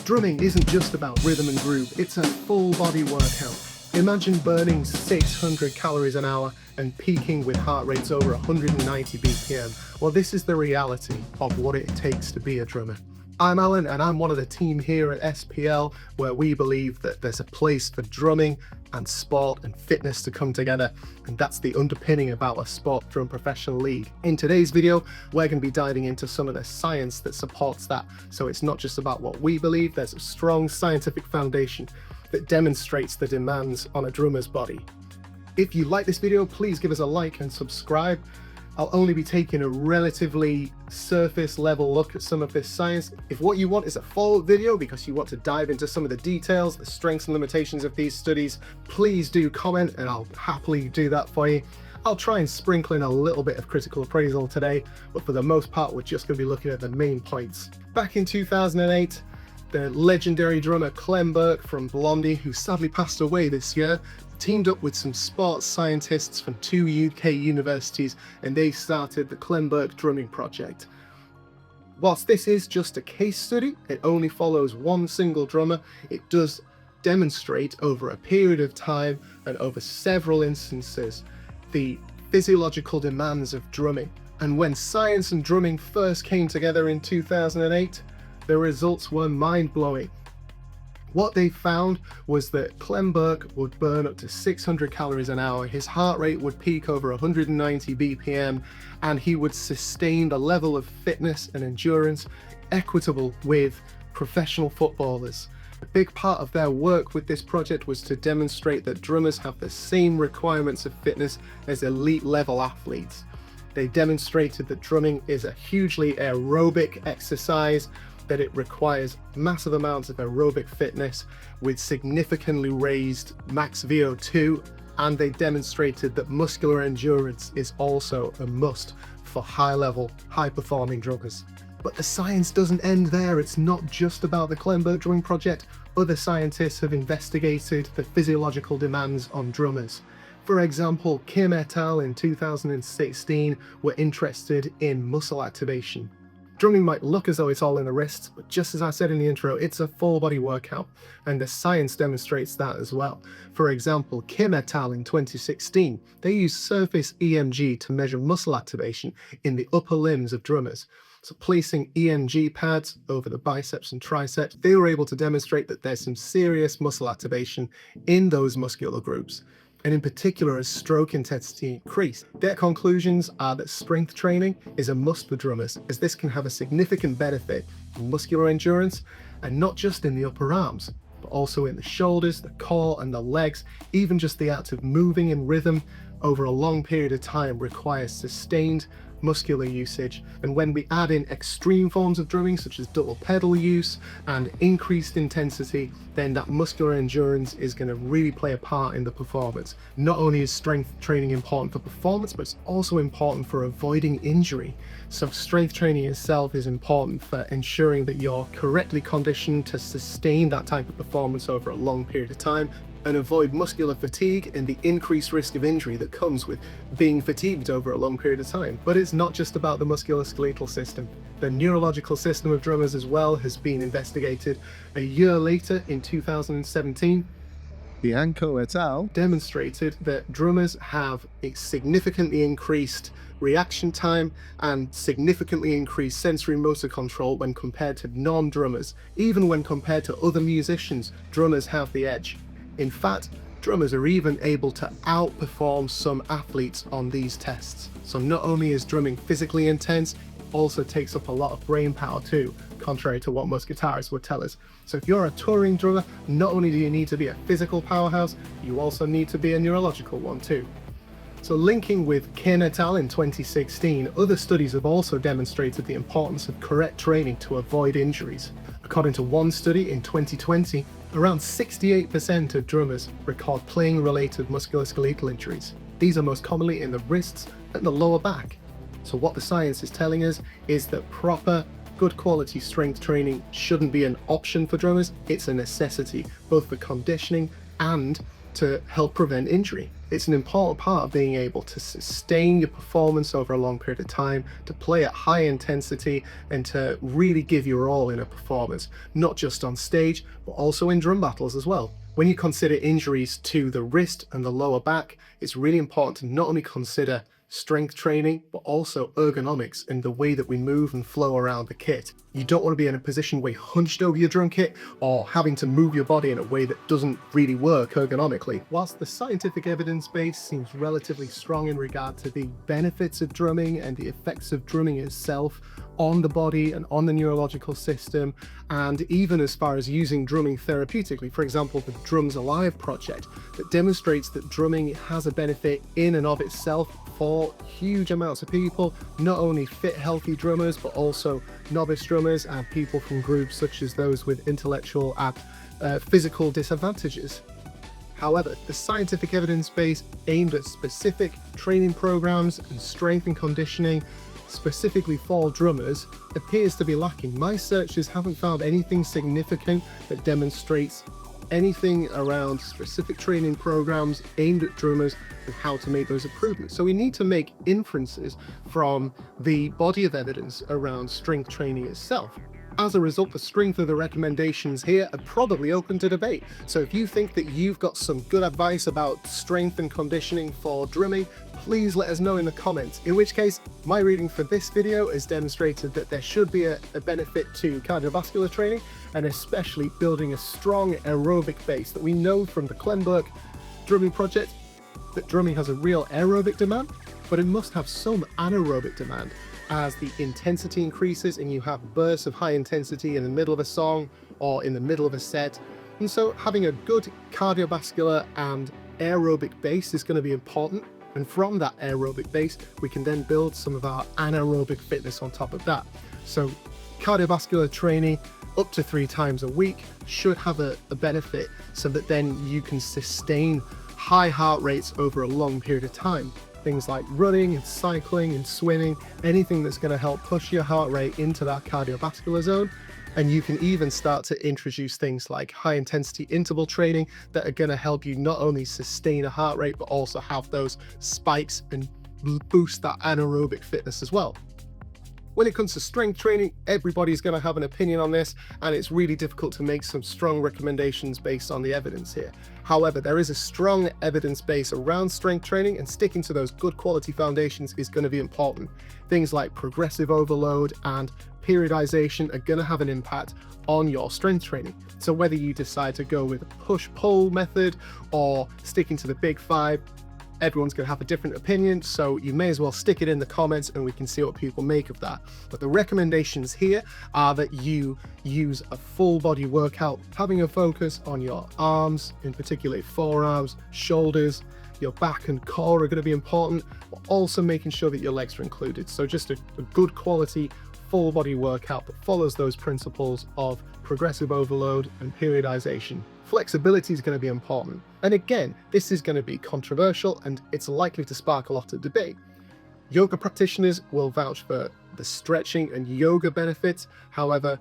Drumming isn't just about rhythm and groove, it's a full body workout. Imagine burning 600 calories an hour and peaking with heart rates over 190 BPM. Well, this is the reality of what it takes to be a drummer. I'm Alan, and I'm one of the team here at SPL, where we believe that there's a place for drumming and sport and fitness to come together, and that's the underpinning about a sport drum professional league. In today's video, we're going to be diving into some of the science that supports that, so it's not just about what we believe, there's a strong scientific foundation that demonstrates the demands on a drummer's body. If you like this video, please give us a like and subscribe. I'll only be taking a relatively surface level look at some of this science. If what you want is a follow-up video because you want to dive into some of the details, the strengths and limitations of these studies, please do comment and I'll happily do that for you. I'll try and sprinkle in a little bit of critical appraisal today, but for the most part, we're just going to be looking at the main points. Back in 2008, the legendary drummer Clem Burke from Blondie, who sadly passed away this year, teamed up with some sports scientists from 2 UK universities, and they started the Clem Burke Drumming Project. Whilst this is just a case study, it only follows one single drummer, it does demonstrate over a period of time and over several instances the physiological demands of drumming. And when science and drumming first came together in 2008, the results were mind-blowing. What they found was that Clem Burke would burn up to 600 calories an hour, his heart rate would peak over 190 BPM, and he would sustain the level of fitness and endurance equitable with professional footballers. A big part of their work with this project was to demonstrate that drummers have the same requirements of fitness as elite level athletes. They demonstrated that drumming is a hugely aerobic exercise, that it requires massive amounts of aerobic fitness with significantly raised max VO2, and they demonstrated that muscular endurance is also a must for high-level, high-performing drummers. But the science doesn't end there. It's not just about the Clem Burke Drumming Project. Other scientists have investigated the physiological demands on drummers. For example, Kim et al. In 2016 were interested in muscle activation. Drumming might look as though it's all in the wrists, but just as I said in the intro, it's a full body workout, and the science demonstrates that as well. For example, Kim et al. In 2016, they used surface EMG to measure muscle activation in the upper limbs of drummers. So placing EMG pads over the biceps and triceps, they were able to demonstrate that there's some serious muscle activation in those muscular groups, and in particular as stroke intensity increased. Their conclusions are that strength training is a must for drummers, as this can have a significant benefit in muscular endurance, and not just in the upper arms, but also in the shoulders, the core and the legs. Even just the act of moving in rhythm over a long period of time requires sustained muscular usage, and when we add in extreme forms of drumming such as double pedal use and increased intensity, then that muscular endurance is going to really play a part in the performance. Not only is strength training important for performance, but it's also important for avoiding injury. So strength training itself is important for ensuring that you're correctly conditioned to sustain that type of performance over a long period of time, and avoid muscular fatigue and the increased risk of injury that comes with being fatigued over a long period of time. But it's not just about the musculoskeletal system. The neurological system of drummers as well has been investigated. A year later, in 2017, Bianco et al. Demonstrated that drummers have a significantly increased reaction time and significantly increased sensory motor control when compared to non-drummers. Even when compared to other musicians, drummers have the edge. In fact, drummers are even able to outperform some athletes on these tests. So not only is drumming physically intense, it also takes up a lot of brain power too, contrary to what most guitarists would tell us. So if you're a touring drummer, not only do you need to be a physical powerhouse, you also need to be a neurological one too. So linking with Kim et al. In 2016, other studies have also demonstrated the importance of correct training to avoid injuries. According to one study in 2020, around 68% of drummers record playing-related musculoskeletal injuries. These are most commonly in the wrists and the lower back. So what the science is telling us is that proper, good quality strength training shouldn't be an option for drummers, it's a necessity, both for conditioning and to help prevent injury. It's an important part of being able to sustain your performance over a long period of time, to play at high intensity, and to really give your all in a performance, not just on stage, but also in drum battles as well. When you consider injuries to the wrist and the lower back, it's really important to not only consider strength training, but also ergonomics and the way that we move and flow around the kit. You don't want to be in a position where you're hunched over your drum kit or having to move your body in a way that doesn't really work ergonomically. Whilst the scientific evidence base seems relatively strong in regard to the benefits of drumming and the effects of drumming itself on the body and on the neurological system, and even as far as using drumming therapeutically, for example, the Drums Alive project that demonstrates that drumming has a benefit in and of itself for huge amounts of people, not only fit, healthy drummers, but also novice drummers and people from groups such as those with intellectual and physical disadvantages. However, the scientific evidence base aimed at specific training programs and strength and conditioning specifically for drummers appears to be lacking. My searches haven't found anything significant that demonstrates anything around specific training programs aimed at drummers and how to make those improvements. So we need to make inferences from the body of evidence around strength training itself. As a result, the strength of the recommendations here are probably open to debate. So if you think that you've got some good advice about strength and conditioning for drumming, please let us know in the comments. In which case, my reading for this video has demonstrated that there should be a benefit to cardiovascular training, and especially building a strong aerobic base that we know from the Clem Burke Drumming Project that drumming has a real aerobic demand, but it must have some anaerobic demand as the intensity increases and you have bursts of high intensity in the middle of a song or in the middle of a set. And so having a good cardiovascular and aerobic base is going to be important. And from that aerobic base, we can then build some of our anaerobic fitness on top of that. So cardiovascular training up to 3 times a week should have a benefit so that then you can sustain high heart rates over a long period of time. Things like running and cycling and swimming, anything that's going to help push your heart rate into that cardiovascular zone. And you can even start to introduce things like high intensity interval training that are going to help you not only sustain a heart rate, but also have those spikes and boost that anaerobic fitness as well. When it comes to strength training, everybody's going to have an opinion on this, and it's really difficult to make some strong recommendations based on the evidence here. However, there is a strong evidence base around strength training, and sticking to those good quality foundations is going to be important. Things like progressive overload and periodization are going to have an impact on your strength training. So whether you decide to go with a push-pull method or sticking to the big 5, everyone's going to have a different opinion, so you may as well stick it in the comments and we can see what people make of that. But the recommendations here are that you use a full body workout, having a focus on your arms, in particular forearms, shoulders, your back and core are going to be important, but also making sure that your legs are included. So just a good quality full body workout that follows those principles of progressive overload and periodization. Flexibility is going to be important. And again, this is going to be controversial and it's likely to spark a lot of debate. Yoga practitioners will vouch for the stretching and yoga benefits. However,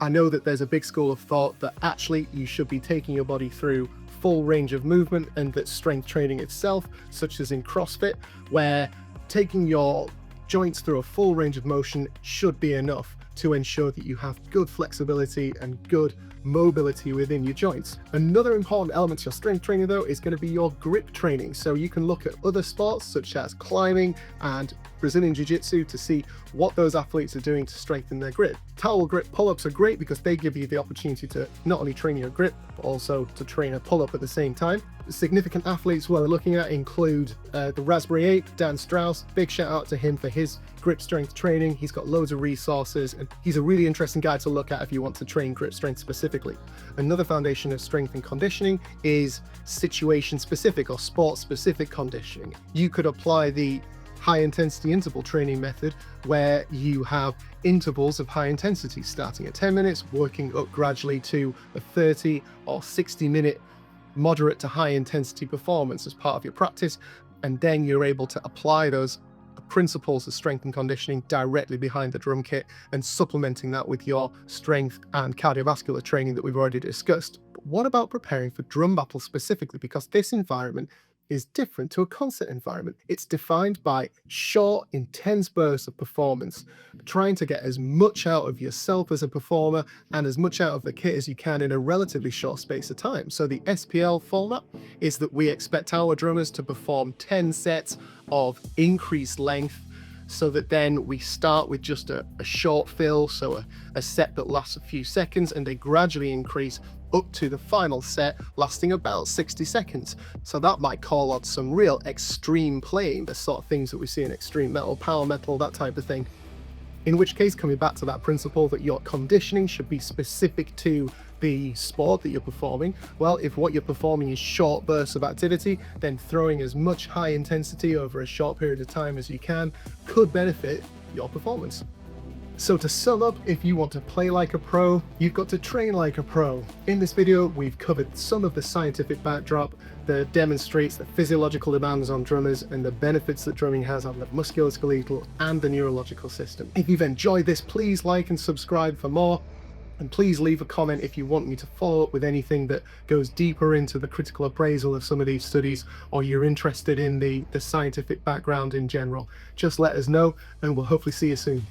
I know that there's a big school of thought that actually you should be taking your body through full range of movement, and that strength training itself, such as in CrossFit, where taking your joints through a full range of motion should be enough to ensure that you have good flexibility and good mobility within your joints. Another important element to your strength training though is going to be your grip training. So you can look at other sports such as climbing and Brazilian Jiu-Jitsu to see what those athletes are doing to strengthen their grip. Towel grip pull-ups are great because they give you the opportunity to not only train your grip, but also to train a pull-up at the same time. Significant athletes we're looking at include the Raspberry Ape, Dan Strauss. Big shout out to him for his grip strength training. He's got loads of resources and he's a really interesting guy to look at if you want to train grip strength specifically. Another foundation of strength and conditioning is situation specific or sport specific conditioning. You could apply the high intensity interval training method where you have intervals of high intensity starting at 10 minutes, working up gradually to a 30 or 60 minute moderate to high intensity performance as part of your practice. And then you're able to apply those principles of strength and conditioning directly behind the drum kit and supplementing that with your strength and cardiovascular training that we've already discussed. What about preparing for drum battle specifically? Because this environment is different to a concert environment. It's defined by short, intense bursts of performance, trying to get as much out of yourself as a performer and as much out of the kit as you can in a relatively short space of time. So the SPL format is that we expect our drummers to perform 10 sets of increased length, so that then we start with just a short fill, so a set that lasts a few seconds, and they gradually increase up to the final set lasting about 60 seconds. So that might call on some real extreme playing, the sort of things that we see in extreme metal, power metal, that type of thing. In which case, coming back to that principle that your conditioning should be specific to the sport that you're performing, well, if what you're performing is short bursts of activity, then throwing as much high intensity over a short period of time as you can could benefit your performance. So to sum up, if you want to play like a pro, you've got to train like a pro. In this video, we've covered some of the scientific backdrop that demonstrates the physiological demands on drummers and the benefits that drumming has on the musculoskeletal and the neurological system. If you've enjoyed this, please like and subscribe for more. And please leave a comment if you want me to follow up with anything that goes deeper into the critical appraisal of some of these studies, or you're interested in the scientific background in general. Just let us know, and we'll hopefully see you soon.